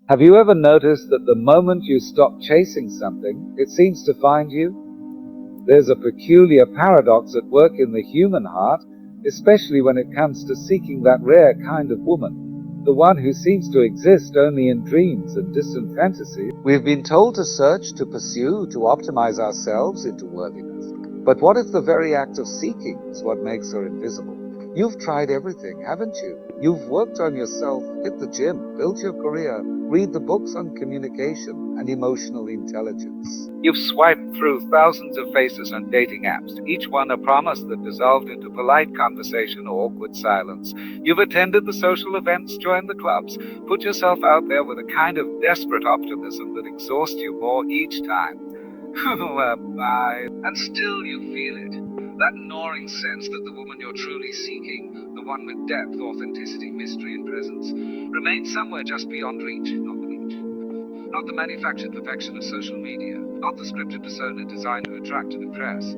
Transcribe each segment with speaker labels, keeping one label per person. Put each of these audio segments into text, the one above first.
Speaker 1: Have you ever noticed that the moment you stop chasing something, it seems to find you? There's a peculiar paradox at work in the human heart, especially when it comes to seeking that rare kind of woman, the one who seems to exist only in dreams and distant fantasies. We've been told to search, to pursue, to optimize ourselves into worthiness. But what if the very act of seeking is what makes her invisible? You've tried everything, haven't you? You've worked on yourself, hit the gym, built your career, read the books on communication and emotional intelligence. You've swiped through thousands of faces on dating apps, each one a promise that dissolved into polite conversation or awkward silence. You've attended the social events, joined the clubs, put yourself out there with a kind of desperate optimism that exhausts you more each time. And still you feel it. That gnawing sense that the woman you're truly seeking, the one with depth, authenticity, mystery, and presence, remains somewhere just beyond reach, not the meat. Not the manufactured perfection of social media, not the scripted persona designed to attract and impress.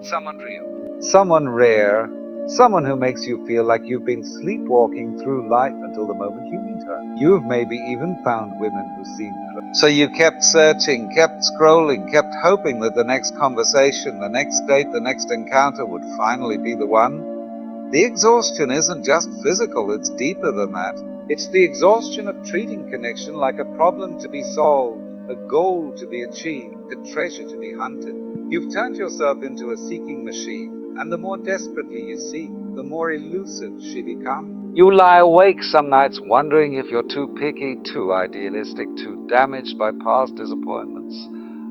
Speaker 1: Someone real. Someone rare. Someone who makes you feel like you've been sleepwalking through life until the moment you meet her. You've maybe even found women who seem close. So you kept searching, kept scrolling, kept hoping that the next conversation, the next date, the next encounter would finally be the one. The exhaustion isn't just physical, it's deeper than that. It's the exhaustion of treating connection like a problem to be solved, a goal to be achieved, a treasure to be hunted. You've turned yourself into a seeking machine, and the more desperately you seek, the more elusive she becomes. You lie awake some nights wondering if you're too picky, too idealistic, too damaged by past disappointments.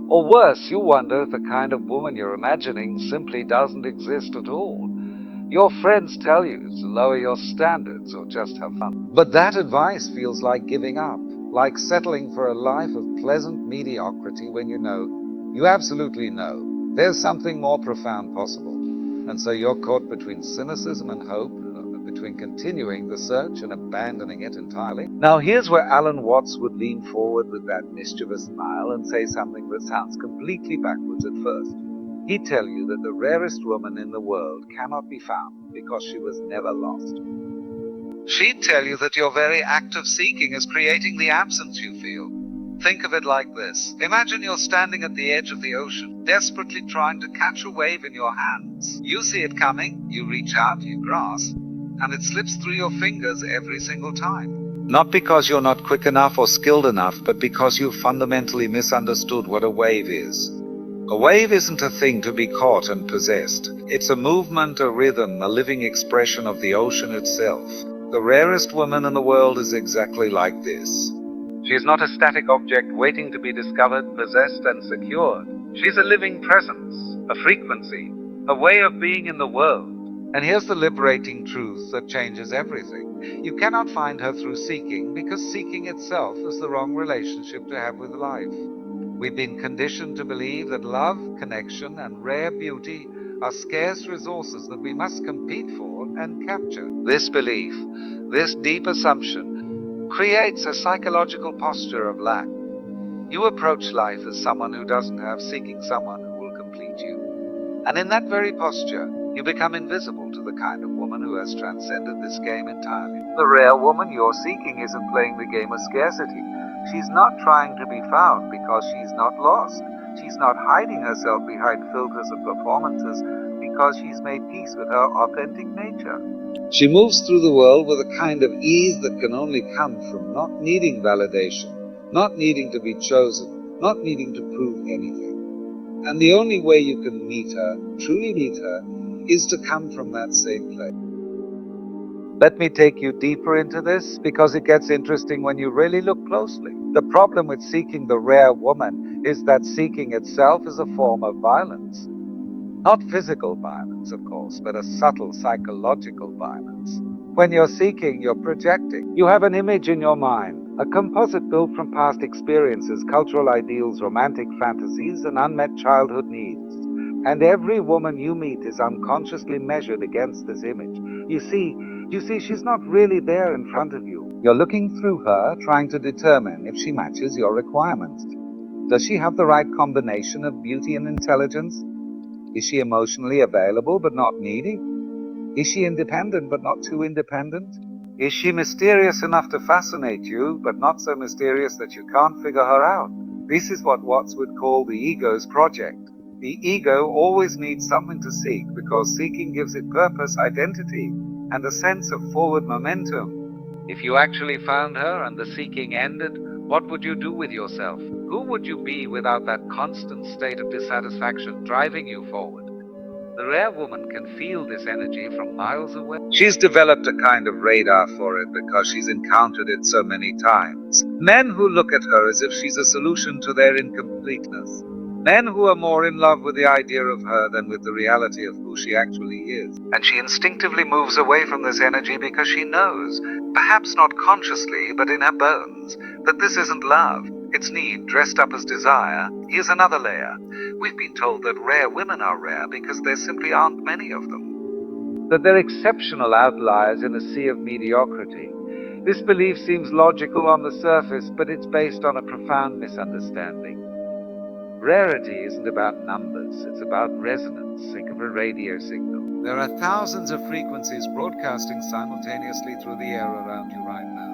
Speaker 1: Or worse, you wonder if the kind of woman you're imagining simply doesn't exist at all. Your friends tell you to lower your standards or just have fun. But that advice feels like giving up, like settling for a life of pleasant mediocrity when you absolutely know, there's something more profound possible. And so you're caught between cynicism and hope, between continuing the search and abandoning it entirely. Now here's where Alan Watts would lean forward with that mischievous smile and say something that sounds completely backwards at first. He'd tell you that the rarest woman in the world cannot be found because she was never lost. She'd tell you that your very act of seeking is creating the absence you feel. Think of it like this. Imagine you're standing at the edge of the ocean, desperately trying to catch a wave in your hands. You see it coming, you reach out, you grasp, and it slips through your fingers every single time. Not because you're not quick enough or skilled enough, but because you've fundamentally misunderstood what a wave is. A wave isn't a thing to be caught and possessed. It's a movement, a rhythm, a living expression of the ocean itself. The rarest woman in the world is exactly like this. She is not a static object waiting to be discovered, possessed, and secured. She's a living presence, a frequency, a way of being in the world. And here's the liberating truth that changes everything. You cannot find her through seeking, because seeking itself is the wrong relationship to have with life. We've been conditioned to believe that love, connection, and rare beauty are scarce resources that we must compete for and capture. This belief, this deep assumption, creates a psychological posture of lack. You approach life as someone who doesn't have, seeking someone who will complete you. And in that very posture, you become invisible to the kind of woman who has transcended this game entirely. The rare woman you're seeking isn't playing the game of scarcity. She's not trying to be found because she's not lost. She's not hiding herself behind filters of performances because she's made peace with her authentic nature. She moves through the world with a kind of ease that can only come from not needing validation, not needing to be chosen, not needing to prove anything. And the only way you can meet her, truly meet her, is to come from that same place. Let me take you deeper into this, because it gets interesting when you really look closely. The problem with seeking the rare woman is that seeking itself is a form of violence. Not physical violence, of course, but a subtle psychological violence. When you're seeking, you're projecting. You have an image in your mind, a composite built from past experiences, cultural ideals, romantic fantasies, and unmet childhood needs. And every woman you meet is unconsciously measured against this image. You see, she's not really there in front of you. You're looking through her, trying to determine if she matches your requirements. Does she have the right combination of beauty and intelligence? Is she emotionally available but not needy? Is she independent but not too independent? Is she mysterious enough to fascinate you, but not so mysterious that you can't figure her out? This is what Watts would call the ego's project. The ego always needs something to seek because seeking gives it purpose, identity, and a sense of forward momentum. If you actually found her and the seeking ended, what would you do with yourself? Who would you be without that constant state of dissatisfaction driving you forward? The rare woman can feel this energy from miles away. She's developed a kind of radar for it because she's encountered it so many times. Men who look at her as if she's a solution to their incompleteness. Men who are more in love with the idea of her than with the reality of who she actually is. And she instinctively moves away from this energy because she knows, perhaps not consciously, but in her bones, that this isn't love. It's need dressed up as desire. Here's another layer. We've been told that rare women are rare because there simply aren't many of them. That they're exceptional outliers in a sea of mediocrity. This belief seems logical on the surface, but it's based on a profound misunderstanding. Rarity isn't about numbers, it's about resonance. Think of a radio signal. There are thousands of frequencies broadcasting simultaneously through the air around you right now.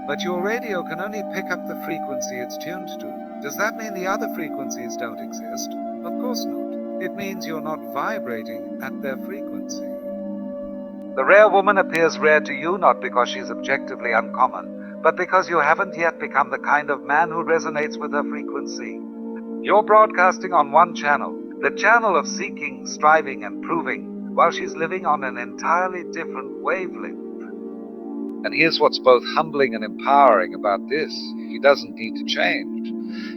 Speaker 1: But your radio can only pick up the frequency it's tuned to. Does that mean the other frequencies don't exist? Of course not. It means you're not vibrating at their frequency. The rare woman appears rare to you not because she's objectively uncommon, but because you haven't yet become the kind of man who resonates with her frequency. You're broadcasting on one channel, the channel of seeking, striving, and proving, while she's living on an entirely different wavelength. And here's what's both humbling and empowering about this. He doesn't need to change.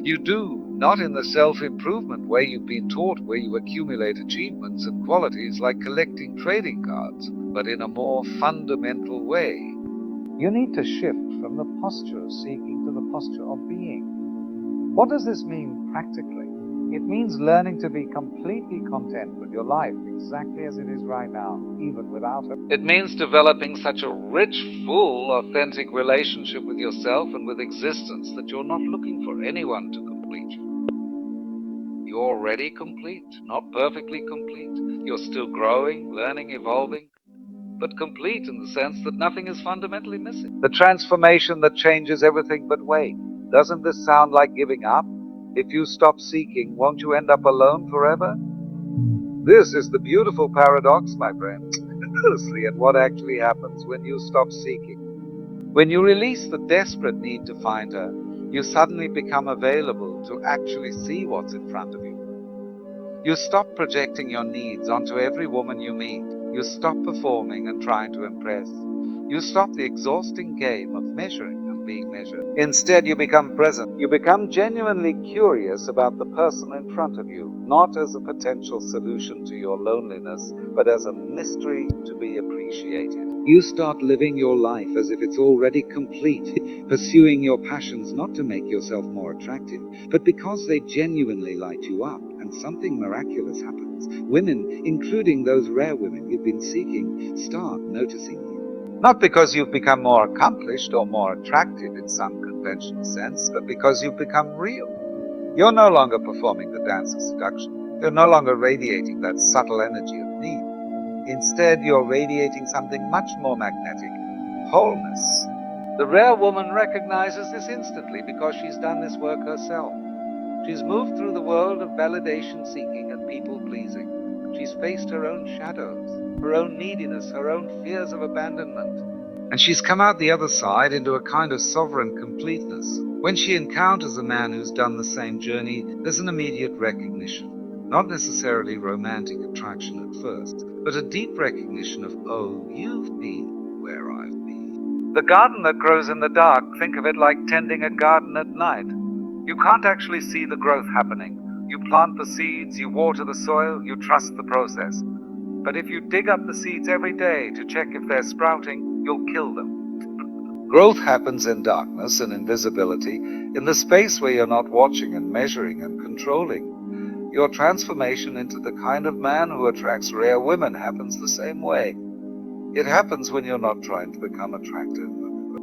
Speaker 1: You do, not in the self-improvement way you've been taught, where you accumulate achievements and qualities like collecting trading cards, but in a more fundamental way. You need to shift from the posture of seeking to the posture of being. What does this mean practically? It means learning to be completely content with your life exactly as it is right now, even without it. It means developing such a rich, full, authentic relationship with yourself and with existence that you're not looking for anyone to complete you. You're already complete, not perfectly complete. You're still growing, learning, evolving, but complete in the sense that nothing is fundamentally missing. The transformation that changes everything but weight. Doesn't this sound like giving up? If you stop seeking, won't you end up alone forever? This is the beautiful paradox, my friend. See at what actually happens when you stop seeking. When you release the desperate need to find her, you suddenly become available to actually see what's in front of you. You stop projecting your needs onto every woman you meet. You stop performing and trying to impress. You stop the exhausting game of measuring and being measured. Instead, you become present. You become genuinely curious about the person in front of you, not as a potential solution to your loneliness, but as a mystery to be appreciated. You start living your life as if it's already complete, pursuing your passions not to make yourself more attractive, but because they genuinely light you up, and something miraculous happens. Women, including those rare women you've been seeking, start noticing you. Not because you've become more accomplished or more attractive in some conventional sense, but because you've become real. You're no longer performing the dance of seduction. You're no longer radiating that subtle energy of need. Instead, you're radiating something much more magnetic: wholeness. The rare woman recognizes this instantly because she's done this work herself. She's moved through the world of validation seeking and people pleasing. She's faced her own shadows, her own neediness, her own fears of abandonment. And she's come out the other side into a kind of sovereign completeness. When she encounters a man who's done the same journey, there's an immediate recognition. Not necessarily romantic attraction at first, but a deep recognition of, oh, you've been where I've been. The garden that grows in the dark, think of it like tending a garden at night. You can't actually see the growth happening. You plant the seeds, you water the soil, you trust the process. But if you dig up the seeds every day to check if they're sprouting, you'll kill them. Growth happens in darkness and invisibility, in the space where you're not watching and measuring and controlling. Your transformation into the kind of man who attracts rare women happens the same way. It happens when you're not trying to become attractive.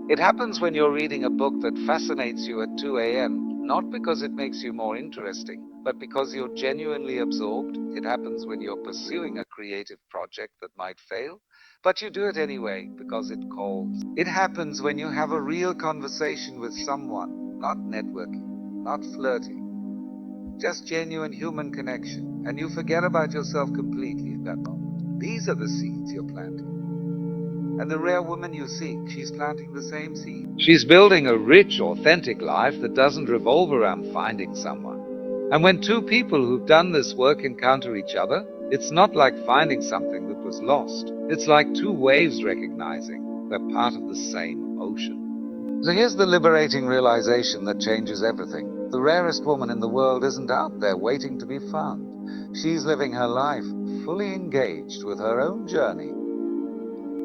Speaker 1: It happens when you're reading a book that fascinates you at 2 a.m., Not because it makes you more interesting, but because you're genuinely absorbed. It happens when you're pursuing a creative project that might fail, but you do it anyway because it calls. It happens when you have a real conversation with someone, not networking, not flirting, just genuine human connection, and you forget about yourself completely in that moment. These are the seeds you're planting. And the rare woman you seek, she's planting the same seed. She's building a rich, authentic life that doesn't revolve around finding someone. And when two people who've done this work encounter each other, it's not like finding something that was lost. It's like two waves recognizing they're part of the same ocean. So here's the liberating realization that changes everything. The rarest woman in the world isn't out there waiting to be found. She's living her life fully engaged with her own journey.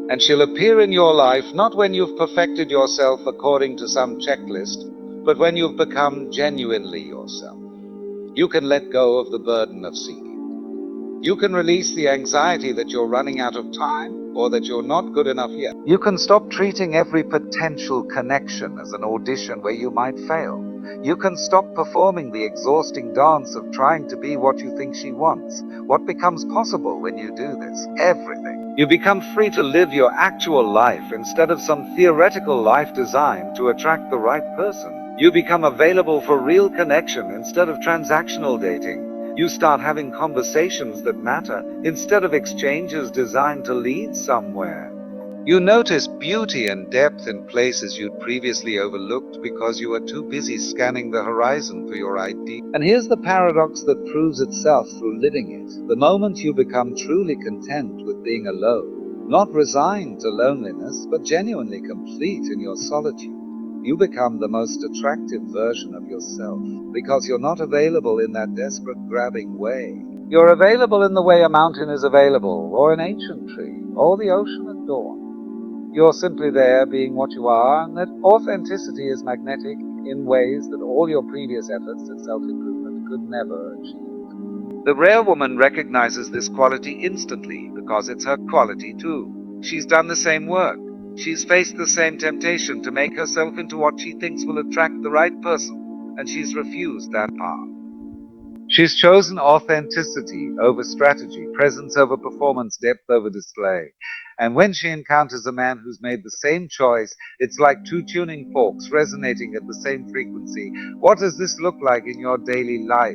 Speaker 1: And she'll appear in your life not when you've perfected yourself according to some checklist, but when you've become genuinely yourself. You can let go of the burden of seeking. You can release the anxiety that you're running out of time or that you're not good enough yet. You can stop treating every potential connection as an audition where you might fail. You can stop performing the exhausting dance of trying to be what you think she wants. What becomes possible when you do this? Everything. You become free to live your actual life instead of some theoretical life designed to attract the right person. You become available for real connection instead of transactional dating. You start having conversations that matter instead of exchanges designed to lead somewhere. You notice beauty and depth in places you'd previously overlooked because you were too busy scanning the horizon for your ID. And here's the paradox that proves itself through living it. The moment you become truly content with being alone, not resigned to loneliness, but genuinely complete in your solitude, you become the most attractive version of yourself, because you're not available in that desperate grabbing way. You're available in the way a mountain is available, or an ancient tree, or the ocean at dawn. You're simply there being what you are, and that authenticity is magnetic in ways that all your previous efforts at self-improvement could never achieve. The rare woman recognizes this quality instantly because it's her quality too. She's done the same work. She's faced the same temptation to make herself into what she thinks will attract the right person, and she's refused that path. She's chosen authenticity over strategy, presence over performance, depth over display. And when she encounters a man who's made the same choice, it's like two tuning forks resonating at the same frequency. What does this look like in your daily life?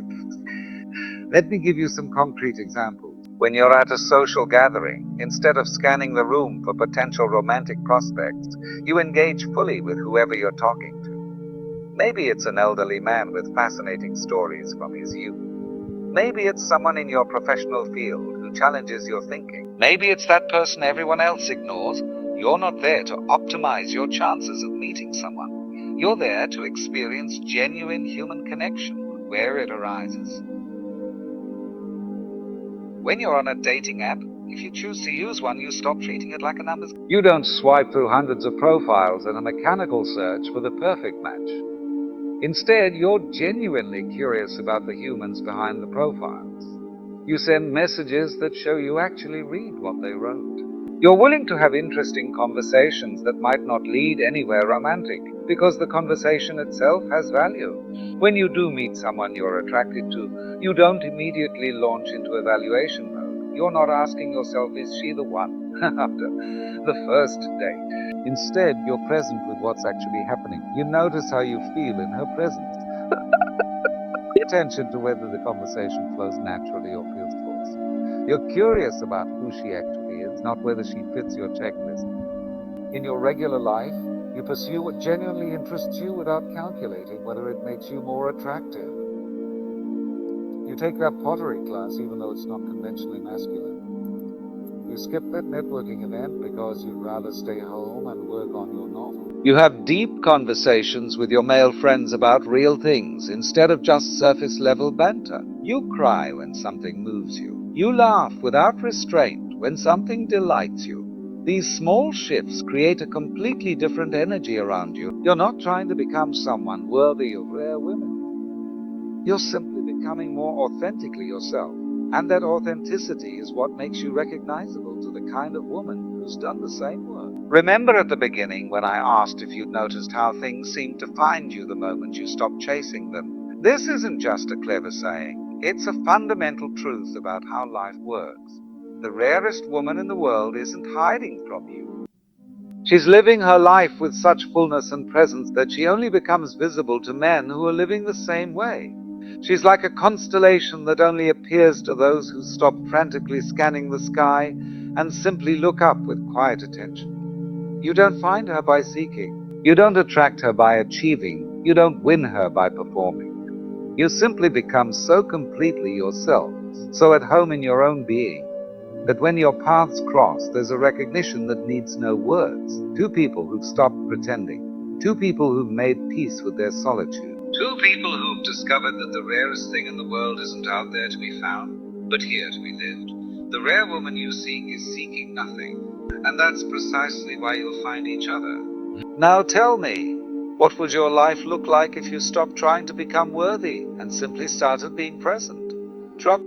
Speaker 1: Let me give you some concrete examples. When you're at a social gathering, instead of scanning the room for potential romantic prospects, you engage fully with whoever you're talking to. Maybe it's an elderly man with fascinating stories from his youth. Maybe it's someone in your professional field who challenges your thinking. Maybe it's that person everyone else ignores. You're not there to optimize your chances of meeting someone. You're there to experience genuine human connection where it arises. When you're on a dating app, if you choose to use one, you stop treating it like a numbers. You don't swipe through hundreds of profiles in a mechanical search for the perfect match. Instead, you're genuinely curious about the humans behind the profiles. You send messages that show you actually read what they wrote. You're willing to have interesting conversations that might not lead anywhere romantic, because the conversation itself has value. When you do meet someone you're attracted to, you don't immediately launch into evaluation mode. You're not asking yourself, is she the one, after the first date. Instead, you're present with what's actually happening. You notice how you feel in her presence. Pay attention to whether the conversation flows naturally or feels forced. You're curious about who she actually is, not whether she fits your checklist. In your regular life, you pursue what genuinely interests you without calculating whether it makes you more attractive. You take that pottery class even though it's not conventionally masculine. You skip that networking event because you'd rather stay home and work on your novel. You have deep conversations with your male friends about real things instead of just surface-level banter. You cry when something moves you. You laugh without restraint when something delights you. These small shifts create a completely different energy around you. You're not trying to become someone worthy of rare women. You're simply becoming more authentically yourself. And that authenticity is what makes you recognizable to the kind of woman who's done the same work. Remember at the beginning when I asked if you'd noticed how things seemed to find you the moment you stopped chasing them? This isn't just a clever saying. It's a fundamental truth about how life works. The rarest woman in the world isn't hiding from you. She's living her life with such fullness and presence that she only becomes visible to men who are living the same way. She's like a constellation that only appears to those who stop frantically scanning the sky and simply look up with quiet attention. You don't find her by seeking. You don't attract her by achieving. You don't win her by performing. You simply become so completely yourself, so at home in your own being, that when your paths cross, there's a recognition that needs no words. Two people who've stopped pretending. Two people who've made peace with their solitude. Two people who've discovered that the rarest thing in the world isn't out there to be found, but here to be lived. The rare woman you seek is seeking nothing. And that's precisely why you'll find each other. Now tell me, what would your life look like if you stopped trying to become worthy and simply started being present? Drop